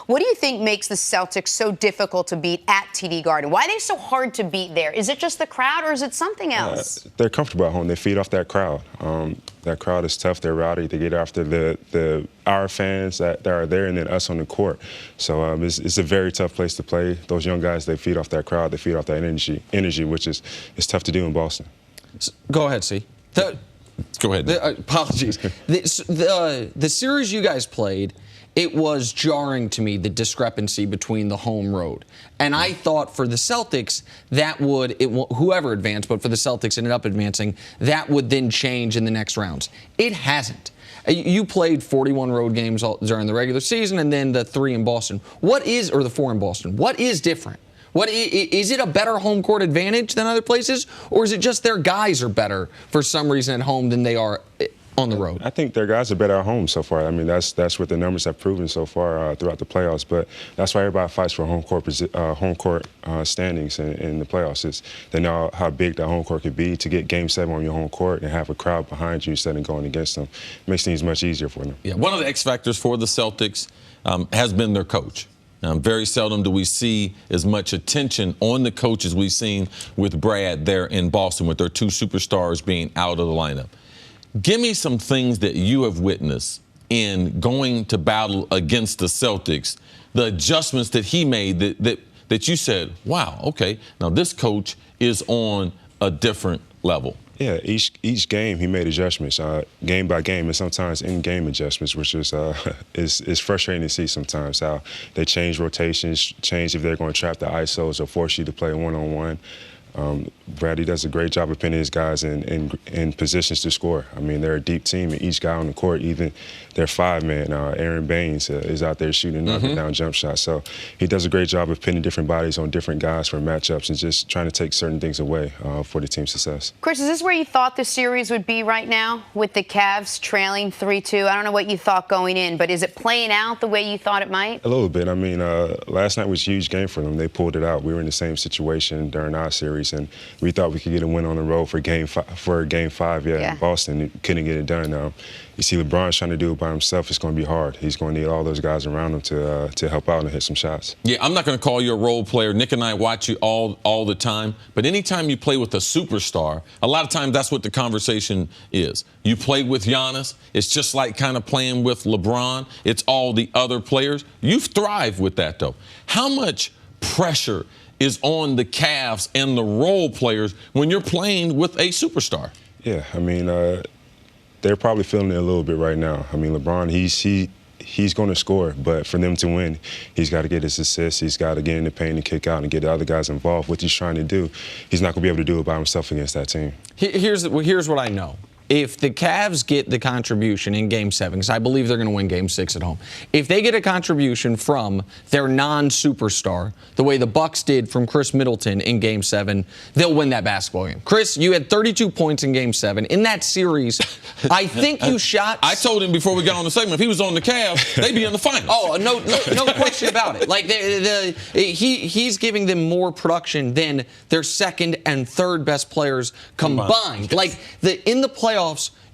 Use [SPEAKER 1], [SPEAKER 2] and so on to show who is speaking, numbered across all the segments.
[SPEAKER 1] What do you think makes the Celtics so difficult to beat at TD Garden? Why are they so hard to beat there? Is it just the crowd or is it something else?
[SPEAKER 2] They're comfortable at home. They feed off that crowd. That crowd is tough. They're rowdy. They get after our fans that are there and then us on the court. So it's a very tough place to play. Those young guys, they feed off that crowd. They feed off that energy, which is tough to do in Boston.
[SPEAKER 3] Go ahead, C.
[SPEAKER 4] Go ahead.
[SPEAKER 3] Apologies. The series you guys played, it was jarring to me, the discrepancy between the home road. And I thought for the Celtics, whoever advanced, but for the Celtics ended up advancing, that would then change in the next rounds. It hasn't. You played 41 road games during the regular season and then the 3 in Boston. Or the 4 in Boston. What is different? Is it a better home court advantage than other places, or is it just their guys are better for some reason at home than they are on the road?
[SPEAKER 2] I think their guys are better at home so far. I mean, that's what the numbers have proven so far throughout the playoffs. But that's why everybody fights for home court standings in the playoffs. They know how big that home court could be. To get Game 7 on your home court and have a crowd behind you instead of going against them makes things much easier for them.
[SPEAKER 4] Yeah, one of the X factors for the Celtics has been their coach. Very seldom do we see as much attention on the coach as we've seen with Brad there in Boston, with their 2 superstars being out of the lineup. Give me some things that you have witnessed in going to battle against the Celtics, the adjustments that he made that you said, wow, okay, now this coach is on a different level.
[SPEAKER 2] Yeah, each game he made adjustments, game by game, and sometimes in-game adjustments, which is frustrating to see sometimes how they change rotations, change if they're going to trap the ISOs or force you to play one-on-one. Brady does a great job of pinning his guys in positions to score. I mean, they're a deep team, and each guy on the court, even their 5-man, Aaron Baines, is out there shooting up and down jump shots. So he does a great job of pinning different bodies on different guys for matchups and just trying to take certain things away for the team's success.
[SPEAKER 1] Chris, is this where you thought the series would be right now with the Cavs trailing 3-2? I don't know what you thought going in, but is it playing out the way you thought it might?
[SPEAKER 2] A little bit. I mean, last night was a huge game for them. They pulled it out. We were in the same situation during our series, and we thought we could get a win on the road for Game 5. In Boston. Couldn't get it done. You see LeBron's trying to do it by himself. It's going to be hard. He's going to need all those guys around him to help out and hit some shots.
[SPEAKER 4] Yeah, I'm not going to call you a role player. Nick and I watch you all the time. But anytime you play with a superstar, a lot of times that's what the conversation is. You play with Yannis. It's just like kind of playing with LeBron. It's all the other players. You thrive with that, though. How much pressure is on the Cavs and the role players when you're playing with a superstar?
[SPEAKER 2] Yeah, I mean, they're probably feeling it a little bit right now. I mean, LeBron, he's going to score, but for them to win, he's got to get his assists. He's got to get in the paint and kick out and get the other guys involved. What he's trying to do, he's not going to be able to do it by himself against that team.
[SPEAKER 3] Here's what I know. If the Cavs get the contribution in Game 7, because I believe they're going to win Game 6 at home, if they get a contribution from their non-superstar, the way the Bucks did from Khris Middleton in Game 7, they'll win that basketball game. Chris, you had 32 points in Game 7. In that series, I think you shot...
[SPEAKER 4] I told him before we got on the segment, if he was on the Cavs, they'd be in the finals.
[SPEAKER 3] Oh, no question about it. Like, he's giving them more production than their second and third best players combined. Like, in the playoffs,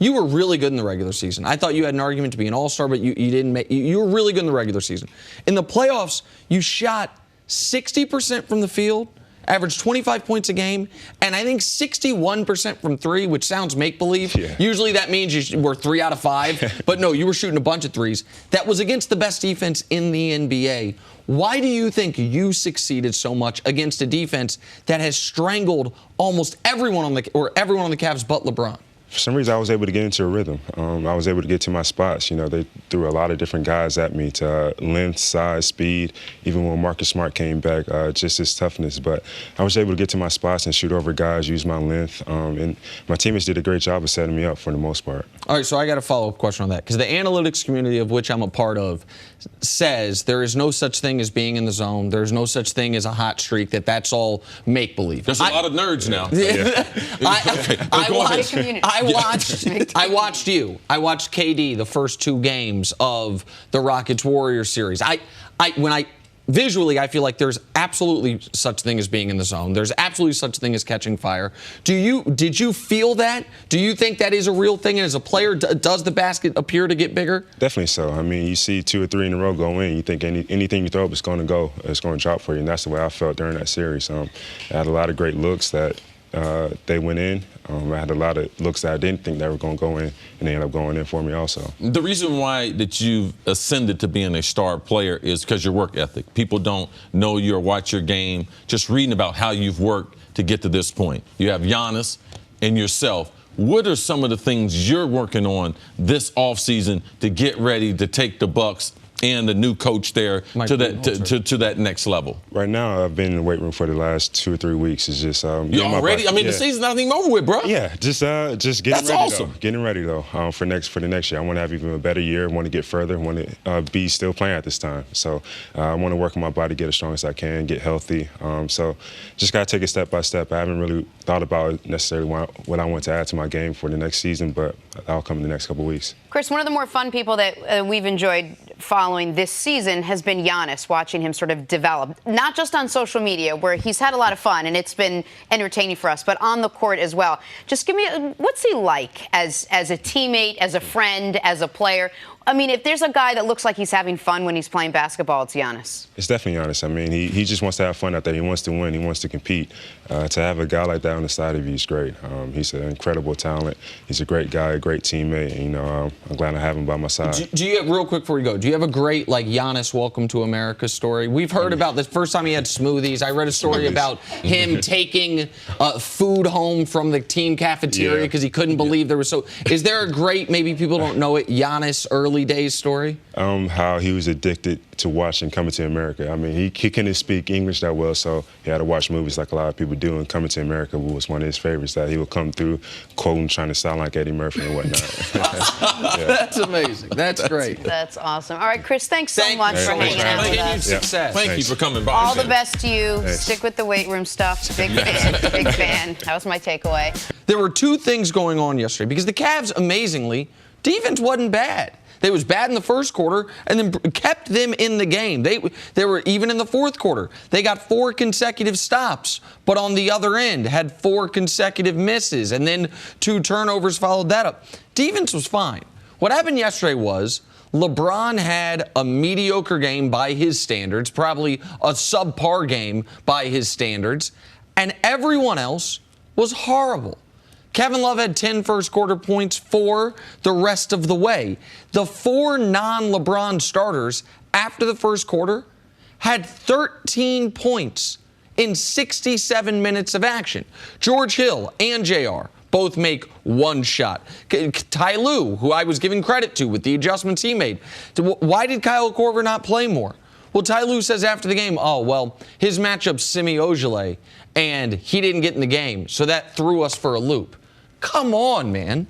[SPEAKER 3] you were really good in the regular season. I thought you had an argument to be an all-star, but you didn't make. You were really good in the regular season. In the playoffs, you shot 60% from the field, averaged 25 points a game, and I think 61% from 3, which sounds make-believe.
[SPEAKER 2] Yeah.
[SPEAKER 3] Usually that means you were 3 out of 5, but no, you were shooting a bunch of threes. That was against the best defense in the NBA. Why do you think you succeeded so much against a defense that has strangled almost everyone on the Cavs but LeBron?
[SPEAKER 2] For some reason, I was able to get into a rhythm. I was able to get to my spots. You know, they threw a lot of different guys at me to length, size, speed. Even when Marcus Smart came back, just his toughness. But I was able to get to my spots and shoot over guys, use my length. And my teammates did a great job of setting me up for the most part.
[SPEAKER 3] All right, so I got a follow-up question on that. Because the analytics community of which I'm a part of says there is no such thing as being in the zone. There's no such thing as a hot streak, that's all make-believe.
[SPEAKER 4] There's a lot of nerds now.
[SPEAKER 3] I watched you. I watched KD the first 2 games of the Rockets-Warriors series. visually, I feel like there's absolutely such thing as being in the zone. There's absolutely such thing as catching fire. Did you feel that? Do you think that is a real thing? And as a player, does the basket appear to get bigger?
[SPEAKER 2] Definitely so. I mean, you see 2 or 3 in a row go in, you think anything you throw up is going to go, it's going to drop for you, and that's the way I felt during that series. I had a lot of great looks that they went in. I had a lot of looks that I didn't think they were going to go in, and they ended up going in for me also.
[SPEAKER 4] The reason why that you've ascended to being a star player is because your work ethic. People don't know you or watch your game just reading about how you've worked to get to this point. You have Yannis and yourself. What are some of the things you're working on this offseason to get ready to take the Bucks and the new coach there to that next level?
[SPEAKER 2] Right now, I've been in the weight room for the last 2 or 3 weeks. It's just
[SPEAKER 4] you already? I mean, the season's not even over with, bro.
[SPEAKER 2] Yeah, just getting
[SPEAKER 4] That's
[SPEAKER 2] ready.
[SPEAKER 4] awesome.
[SPEAKER 2] Though. Getting ready though for the next year. I want to have even a better year. I want to get further. I want to be still playing at this time. So I want to work on my body, get as strong as I can, get healthy. So just gotta take it step by step. I haven't really thought about necessarily what I want to add to my game for the next season, but that'll come in the next couple of weeks.
[SPEAKER 1] Chris, one of the more fun people that we've enjoyed following this season has been Yannis, watching him sort of develop, not just on social media, where he's had a lot of fun and it's been entertaining for us, but on the court as well. Just give me, what's he like as a teammate, as a friend, as a player? I mean, if there's a guy that looks like he's having fun when he's playing basketball, it's Yannis.
[SPEAKER 2] It's definitely Yannis. I mean, he just wants to have fun out there. He wants to win. He wants to compete. To have a guy like that on the side of you is great. He's an incredible talent. He's a great guy, a great teammate. And, I'm glad I have him by my side.
[SPEAKER 3] Do you, real quick before you go, do you have a great, Giannis welcome to America story? We've heard about the first time he had smoothies. I read a story about him taking food home from the team cafeteria because he couldn't believe there was so. Is there a great, maybe people don't know it, Giannis early days story?
[SPEAKER 2] How he was addicted to watching Coming to America. I mean, he couldn't speak English that well, so he had to watch movies like a lot of people do, and Coming to America was one of his favorites, that he would come through quoting, trying to sound like Eddie Murphy and whatnot.
[SPEAKER 3] Yeah. That's amazing. That's great.
[SPEAKER 1] That's awesome. All right, Chris, thanks so much for hanging out with us.
[SPEAKER 3] Success.
[SPEAKER 4] Thank you for coming by.
[SPEAKER 1] All the best to you. Stick with the weight room stuff. Big fan. Big fan. That was my takeaway.
[SPEAKER 3] There were 2 things going on yesterday because the Cavs, amazingly, defense wasn't bad. They was bad in the first quarter and then kept them in the game. They were even in the fourth quarter. They got 4 consecutive stops, but on the other end had 4 consecutive misses, and then 2 turnovers followed that up. Defense was fine. What happened yesterday was LeBron had a mediocre game by his standards, probably a subpar game by his standards, and everyone else was horrible. Kevin Love had 10 first-quarter points for the rest of the way. The 4 non-LeBron starters after the first quarter had 13 points in 67 minutes of action. George Hill and JR both make 1 shot. Ty Lue, who I was giving credit to with the adjustments he made. Why did Kyle Korver not play more? Well, Ty Lue says after the game, his matchup's Semi Ojeleye, and he didn't get in the game, so that threw us for a loop. Come on, man.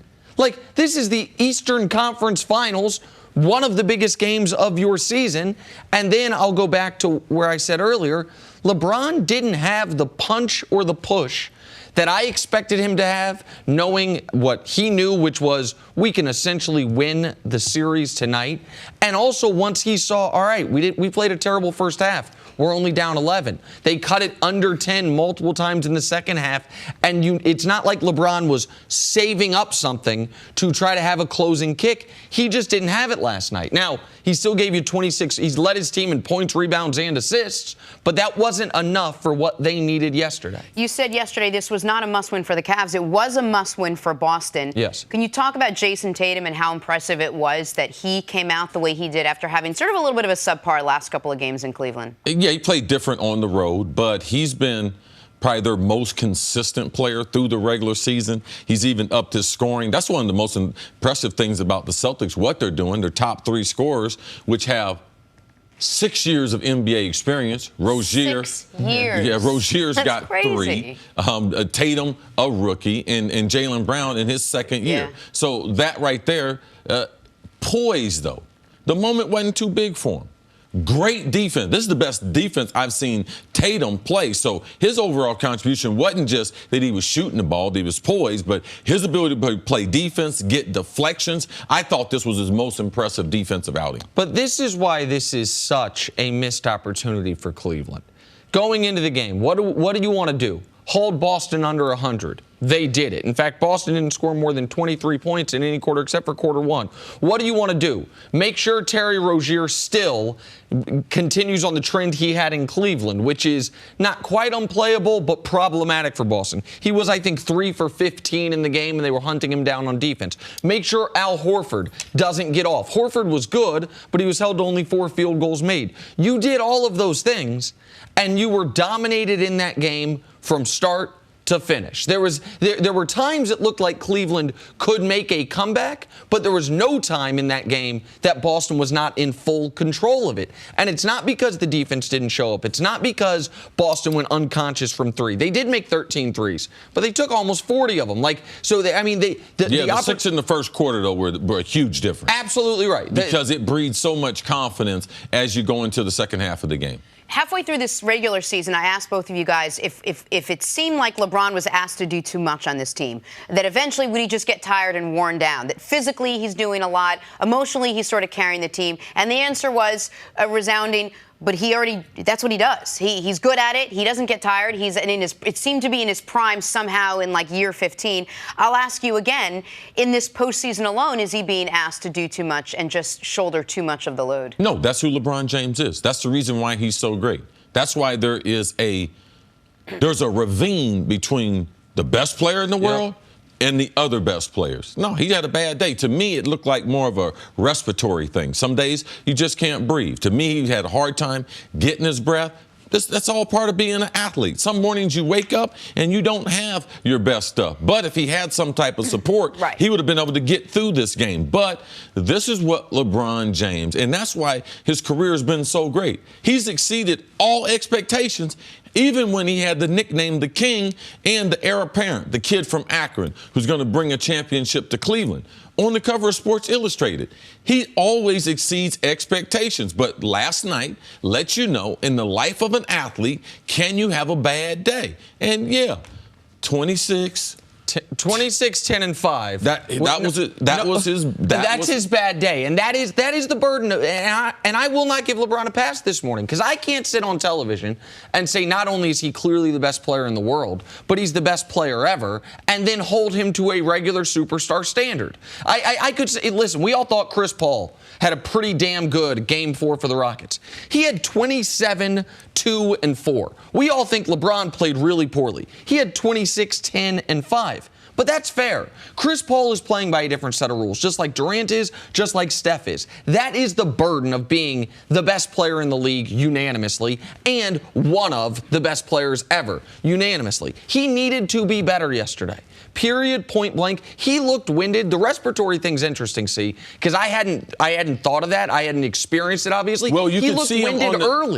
[SPEAKER 3] This is the Eastern Conference Finals, one of the biggest games of your season. And then I'll go back to where I said earlier, LeBron didn't have the punch or the push that I expected him to have, knowing what he knew, which was we can essentially win the series tonight. And also once he saw, all right, we played a terrible first half. We're only down 11. They cut it under 10 multiple times in the second half, and it's not like LeBron was saving up something to try to have a closing kick. He just didn't have it last night. Now, he still gave you 26. He's led his team in points, rebounds, and assists, but that wasn't enough for what they needed yesterday.
[SPEAKER 1] You said yesterday this was not a must-win for the Cavs. It was a must-win for Boston.
[SPEAKER 3] Yes.
[SPEAKER 1] Can you talk about Jason Tatum and how impressive it was that he came out the way he did after having sort of a little bit of a subpar last couple of games in Cleveland?
[SPEAKER 4] Yeah, he played different on the road, but he's been probably their most consistent player through the regular season. He's even upped his scoring. That's one of the most impressive things about the Celtics, what they're doing. Their top 3 scorers, which have 6 years of NBA experience. Rozier.
[SPEAKER 1] 6 years.
[SPEAKER 4] Yeah, Rozier's
[SPEAKER 1] That's
[SPEAKER 4] got
[SPEAKER 1] crazy.
[SPEAKER 4] 3. Tatum, a rookie, and Jaylen Brown in his second year.
[SPEAKER 1] Yeah.
[SPEAKER 4] So that right there, poise, though. The moment wasn't too big for him. Great defense. This is the best defense I've seen Tatum play. So his overall contribution wasn't just that he was shooting the ball, that he was poised, but his ability to play defense, get deflections. I thought this was his most impressive defensive outing.
[SPEAKER 3] But this is why this is such a missed opportunity for Cleveland. Going into the game, what do you want to do? Hold Boston under 100. They did it. In fact, Boston didn't score more than 23 points in any quarter except for quarter one. What do you want to do? Make sure Terry Rozier still continues on the trend he had in Cleveland, which is not quite unplayable, but problematic for Boston. He was, I think, 3 for 15 in the game, and they were hunting him down on defense. Make sure Al Horford doesn't get off. Horford was good, but he was held to only 4 field goals made. You did all of those things, and you were dominated in that game from start to finish. There were times it looked like Cleveland could make a comeback, but there was no time in that game that Boston was not in full control of it. And it's not because the defense didn't show up. It's not because Boston went unconscious from 3. They did make 13 threes, but they took almost 40 of them. The
[SPEAKER 4] 6 in the first quarter, though, were a huge difference.
[SPEAKER 3] Absolutely right.
[SPEAKER 4] Because it breeds so much confidence as you go into the second half of the game.
[SPEAKER 1] Halfway through this regular season, I asked both of you guys if it seemed like LeBron was asked to do too much on this team, that eventually would he just get tired and worn down, that physically he's doing a lot, emotionally he's sort of carrying the team, and the answer was a resounding, but that's what he does. He's good at it. He doesn't get tired. It seemed to be in his prime somehow in like year 15. I'll ask you again, in this postseason alone, is he being asked to do too much and just shoulder too much of the load?
[SPEAKER 4] No, that's who LeBron James is. That's the reason why he's so great. That's why there's a ravine between the best player in the world and the other best players. No, he had a bad day. To me, it looked like more of a respiratory thing. Some days you just can't breathe. To me, he had a hard time getting his breath. That's all part of being an athlete. Some mornings you wake up and you don't have your best stuff. But if he had some type of support,
[SPEAKER 1] right,
[SPEAKER 4] he would have been able to get through this game. But this is what LeBron James, and that's why his career has been so great. He's exceeded all expectations, even when he had the nickname the King and the heir apparent, the kid from Akron, who's going to bring a championship to Cleveland. On the cover of Sports Illustrated, he always exceeds expectations. But last night let you know, in the life of an athlete, can you have a bad day? And 26,
[SPEAKER 3] 10, and 5.
[SPEAKER 4] That's
[SPEAKER 3] his bad day, and that is the burden. And I will not give LeBron a pass this morning, because I can't sit on television and say not only is he clearly the best player in the world, but he's the best player ever, and then hold him to a regular superstar standard. I could say, listen, we all thought Chris Paul had a pretty damn good Game 4 for the Rockets. He had 27, 2, and 4. We all think LeBron played really poorly. He had 26, 10, and 5. But that's fair. Chris Paul is playing by a different set of rules, just like Durant is, just like Steph is. That is the burden of being the best player in the league unanimously and one of the best players ever unanimously. He needed to be better yesterday. Period, point blank. He looked winded. The respiratory thing's interesting, see, because I hadn't thought of that. I hadn't experienced it, obviously.
[SPEAKER 4] Well,
[SPEAKER 3] he looked winded early.